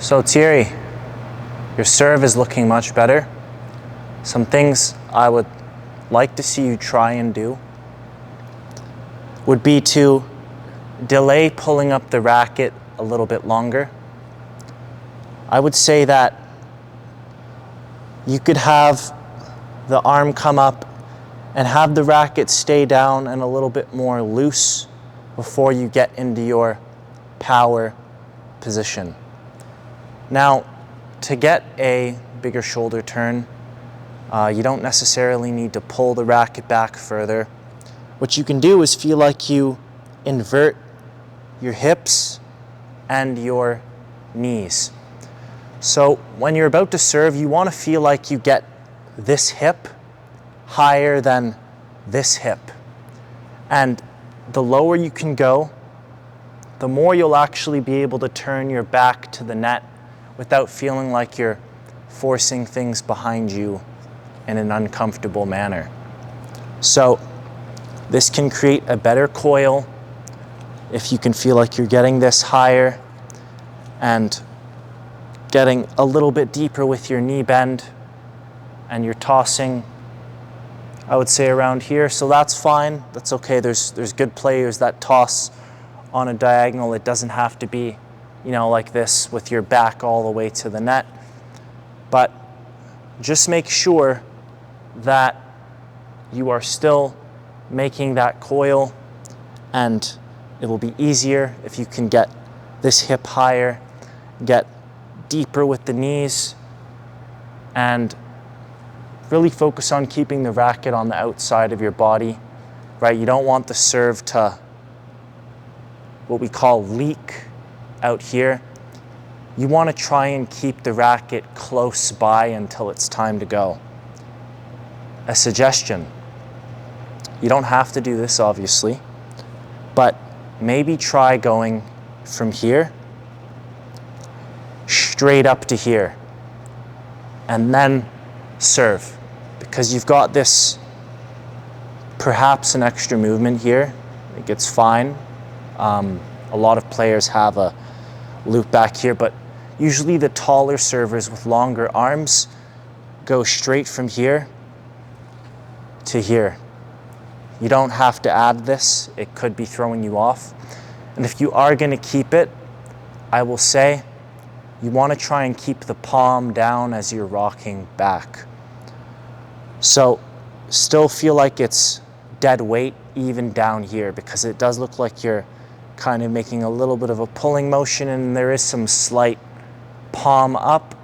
So Thierry, your serve is looking much better. Some things I would like to see you try and do would be to delay pulling up the racket a little bit longer. I would say that you could have the arm come up and have the racket stay down and a little bit more loose before you get into your power position. Now, to get a bigger shoulder turn, you don't necessarily need to pull the racket back further. What you can do is feel like you invert your hips and your knees. So when you're about to serve, you want to feel like you get this hip higher than this hip. And the lower you can go, the more you'll actually be able to turn your back to the net without feeling like you're forcing things behind you in an uncomfortable manner. So this can create a better coil if you can feel like you're getting this higher and getting a little bit deeper with your knee bend, and you're tossing, I would say, around here. So that's fine, that's okay. There's good players that toss on a diagonal. It doesn't have to be, like this with your back all the way to the net. But just make sure that you are still making that coil, and it will be easier if you can get this hip higher, get deeper with the knees, and really focus on keeping the racket on the outside of your body, right? You don't want the serve to, what we call, leak out here. You want to try and keep the racket close by until it's time to go. A suggestion, you don't have to do this obviously, but maybe try going from here straight up to here and then serve, because you've got this, perhaps an extra movement here. It gets fine. A lot of players have a loop back here, but usually the taller servers with longer arms go straight from here to here. You don't have to add this. It could be throwing you off. And if you are going to keep it, I will say you want to try and keep the palm down as you're rocking back. So still feel like it's dead weight even down here, because it does look like you're kind of making a little bit of a pulling motion, and there is some slight palm up.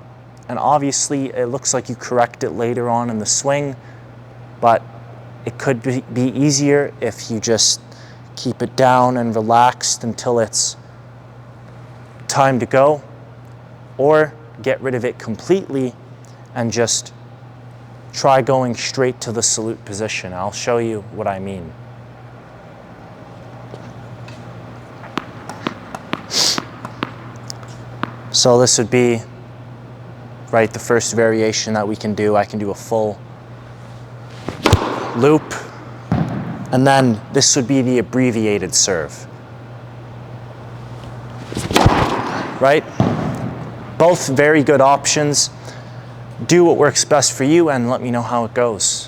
And obviously it looks like you correct it later on in the swing, but it could be easier if you just keep it down and relaxed until it's time to go, or get rid of it completely and just try going straight to the salute position. I'll show you what I mean. So this would be, right, the first variation that we can do. I can do a full loop, and then this would be the abbreviated serve, right? Both very good options. Do what works best for you and let me know how it goes.